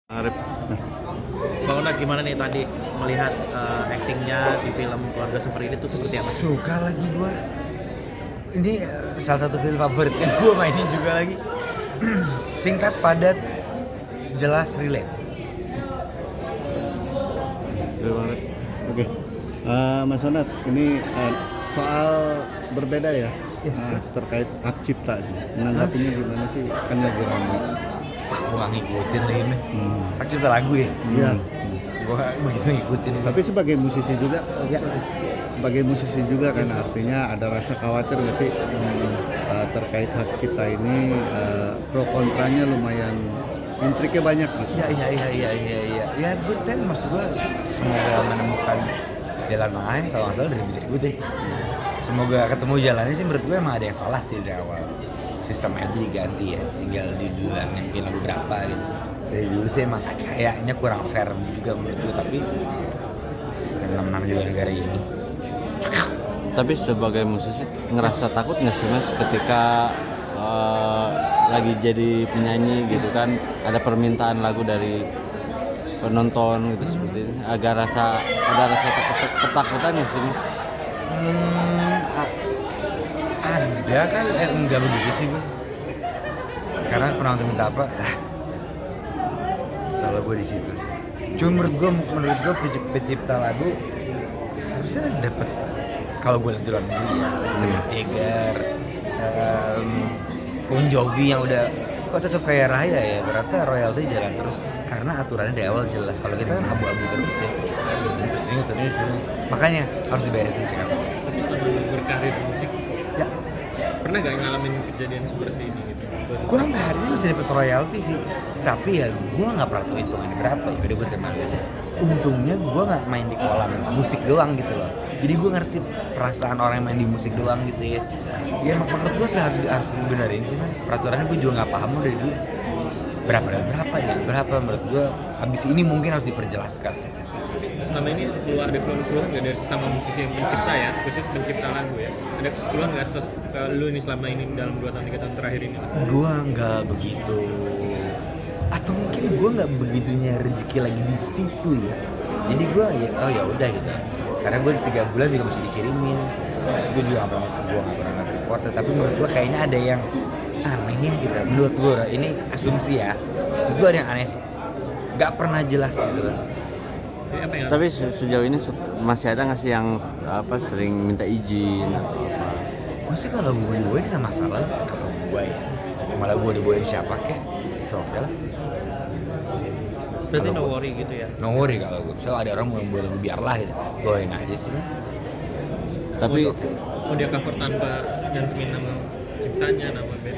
Arif. Bang Ona gimana nih tadi melihat aktingnya di film Keluarga Super ini tuh seperti apa? Suka lagi gua. Ini salah satu film favorit yang gua mainin juga lagi. Singkat, padat, jelas, relate. Oke. Mas Onat, ini soal berbeda ya. Yes. Terkait hak cipta. Menanggapinya gimana sih? Kan lagi ramai. Gua gak ngikutin lagi nih. Hak cipta lagu ya? Iya. Gua gak begitu ngikutin. Tapi sebagai musisi juga, ya, sebagai musisi juga kan artinya ada rasa khawatir nggak sih terkait hak cipta ini, pro kontranya lumayan, intriknya banyak gitu. Iya. Ya good time, maksud gua semoga menemukan jalan tengahnya. Kalau nggak salah dari ribut deh. Semoga ketemu jalannya sih. Menurut gua emang ada yang salah sih dari awal. Sistemnya aja diganti ya, tinggal di duluan mungkin lagu berapa gitu. Dari dulu sih emang kayaknya kurang fair juga menurut gue, tapi yang juga negara ini. Tapi sebagai musisi ngerasa takut nggak sih Mas ketika lagi jadi penyanyi gitu kan, ada permintaan lagu dari penonton gitu seperti ini, ada rasa ketakutan nggak sih Mas? Ada kan, enggak begitu sih gue. Karena penonton minta apa, kalau gue di situ sih. Cuma menurut gue pencipta lagu harusnya dapat. Kalau gue lihat di luar negeri ya, Mick Jagger, Bon Jovi yang udah kok tetap kayak raya ya, berarti royalty jalan terus karena aturannya dari awal jelas. Kalau kita kan abu-abu terus ya, terus ini. Makanya harus diberesin sih kan. Tapi selama berkarir di musik, Ya, pernah gak ngalamin kejadian seperti ini gitu? gue sampai hari ini masih dapat royalti sih, tapi ya gue nggak pernah tahu hitungannya berapa. Ya udah gue terima aja. Untungnya gue nggak main di kolam musik doang gitu loh, jadi gue ngerti perasaan orang yang main di musik doang gitu ya. Ya menurut gue harus dibenerin sih man. Peraturannya gue juga nggak paham dari dulu. Berapa menurut gue habis ini mungkin harus diperjelaskan ya. Selama ini keluar nggak dari sama musisi yang pencipta ya, khusus pencipta lagu ya? Ada keluar nggak ke lu ini selama ini dalam 2 tahun 3 tahun terakhir ini? Gue nggak begitu, atau mungkin gue nggak begitunya rezeki lagi di situ ya. Jadi gue ya udah gitu. Karena gue 3 bulan juga masih dikirimin. Terus gue juga nggak pernah report. Tapi menurut gue kayaknya ada yang aneh ya gitu. Menurut gue ini asumsi ya. Gue ada yang aneh sih. Nggak pernah jelas gitu. Jadi apa yang Tapi sejauh ini masih ada nggak sih yang sering minta izin atau apa? Gue sih kalau gue dibawain nggak masalah. Kalau gue ya, malah gue dibawain siapa kek, so oke lah. berarti Kalau no gua- worry gitu ya? No worry kalau gue. Misalnya ada orang mau boleh biarlah gitu, bawain aja sih. Tapi Mau dia cover tanpa nyantumin nama ciptanya, nama band?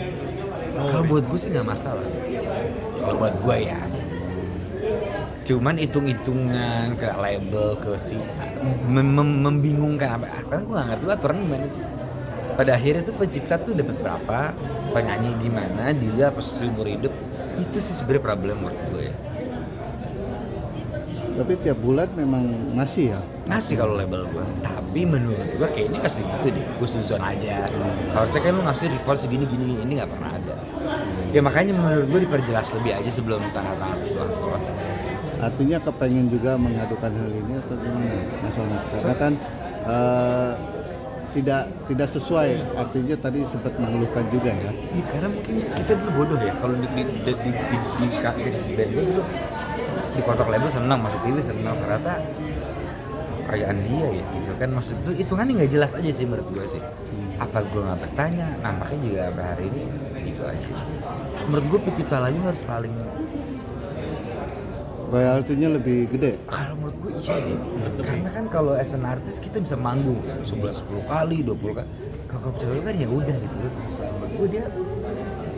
No Kalau worry. buat gue sih nggak masalah. Kalau buat gue ya. Cuman hitung-hitungan ke label ke si membingungkan apa? Kan gue nggak ngerti aturan gimana sih. Pada akhirnya tuh pencipta tuh dapat berapa, penyanyi gimana, dia pas seumur hidup. Itu sih sebenarnya problem menurut gue ya. Tapi tiap bulan memang masih ya. Ngasih kalau label gue, tapi menurut gue kayaknya kasih gitu deh, gue susun aja. Harusnya kan lu ngasih report segini gini, ini nggak pernah ada. Ya makanya menurut gue diperjelas lebih aja sebelum tanda tangan sesuatu. Artinya kepengen juga mengadukan hal ini atau gimana, Mas Onat? Karena kan tidak sesuai. Artinya tadi sempat mengeluhkan juga ya. Ya karena mungkin kita dulu bodoh ya, kalau dikasih band gue dulu di kontrak label senang, masuk TV senang, ternyata kekayaan dia ya gitu kan. Maksud itu hitungannya nggak jelas aja sih menurut gue sih. Apa gue nggak bertanya, nampaknya juga sampai hari ini gitu aja. Menurut gue pencipta lagu harus paling, Royaltinya lebih gede. kalau menurut gue iya deh. Karena kan kalau as an artist kita bisa manggung sebulan 10 kali, 20 kali. Kalau pencipta lagu kan ya udah gitu. Menurut gue dia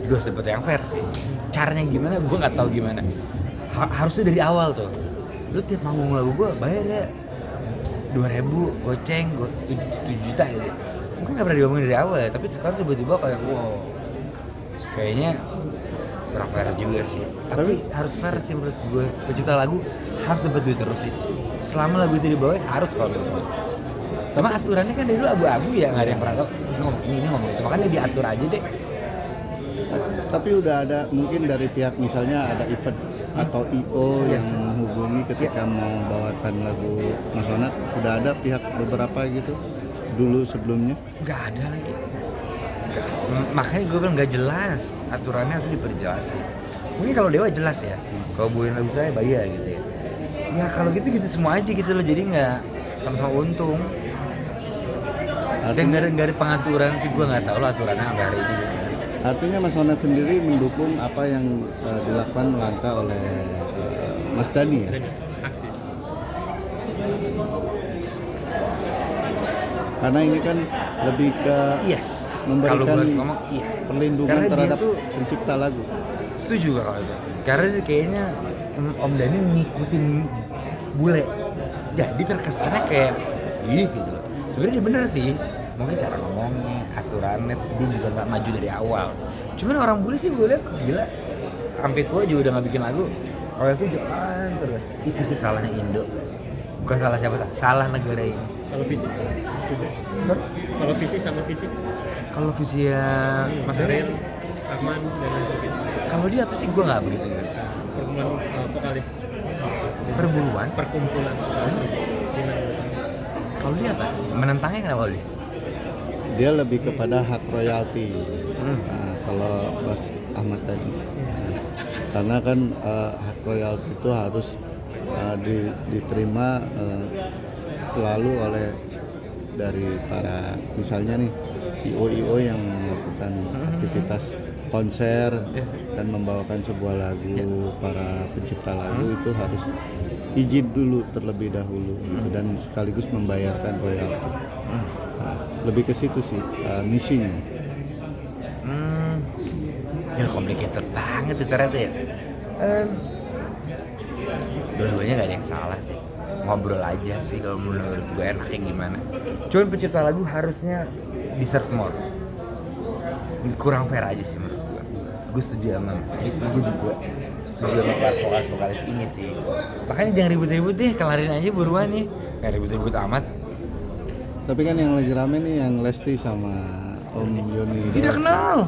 harus dapet yang fair sih. Caranya gimana gue nggak tahu gimana. Harusnya dari awal tuh. Lu tiap manggung lagu gue bayar ya 2.000 goceng, 7 juta gitu. Mungkin nggak pernah diomongin dari awal ya, tapi sekarang tiba-tiba kayak wow, kayaknya kurang fair juga sih. Tapi harus fair sih menurut gue. Pencipta lagu harus dapat duit terus sih. Selama lagu itu dibawain harus kalau menurut gue. Cuma aturannya kan dari dulu abu-abu ya, nggak ada yang pernah tahu. Ini ngomong itu, makanya diatur aja deh. Tapi udah ada mungkin dari pihak misalnya ada event atau IO yang menghubungi ketika mau bawakan lagu Mas Onat, udah ada pihak beberapa gitu dulu sebelumnya? Nggak ada lagi. Nggak. Makanya gue bilang nggak jelas, aturannya harus diperjelasin. Mungkin kalau Dewa jelas ya, kalau bawain lagu saya bayar gitu ya. Ya kalau gitu semua aja gitu loh, jadi nggak sama-sama untung. Dan nggak ada pengaturan sih, gue nggak tahu lah aturannya sampai hari ini. Artinya Mas Onat sendiri mendukung apa yang dilakukan langkah oleh Mas Dani ya? Dan aksi. Karena ini kan lebih ke Yes. Kalau memberikan gue harus ngomong, iya. perlindungan Karena dia terhadap tuh- pencipta lagu. Setuju gak kalau itu? Karena dia kayaknya Om Dhani ngikutin bule, jadi terkesannya kayak ih gitu loh. Sebenarnya dia bener sih, mungkin cara ngomongnya, aturannya, terus dia juga nggak maju dari awal. Cuman orang bule sih gue liat gila, sampai tua juga udah nggak bikin lagu. Kalau itu jalan terus, itu sih salahnya Indo. Bukan salah siapa, salah negara ini. Kalau fisik, Sorry? kalau fisik sama fisik, Kalau visi ya Mas Ariel, Ariel, Ahmad dan lain sebagainya. kalau dia apa sih gue nggak begitu gitu. Perkumpulan vokalis, Perburuan. perkumpulan gimana? Kalau dia apa? Menentangnya kenapa dia? Dia lebih kepada hak royalti. Nah, kalau Mas Ahmad tadi, karena kan hak royalti itu harus diterima selalu oleh dari para misalnya nih IO yang melakukan aktivitas konser dan membawakan sebuah lagu, para pencipta lagu itu harus izin dulu terlebih dahulu gitu, dan sekaligus membayarkan royalti. Nah, lebih ke situ sih misinya. Ya complicated banget itu ternyata ya. Dua-duanya gak ada yang salah sih, ngobrol aja sih kalau menurut gue enaknya gimana. Cuman pencipta lagu harusnya deserve more. Kurang fair aja sih menurut gue. Gue setuju sama itu, gue juga setuju sama vokalis ini sih. Makanya jangan ribut-ribut deh, kelarin aja buruan nih. Kayak ribut-ribut amat. Tapi kan yang lagi rame nih yang Lesti sama Om Yoni. Tidak kenal.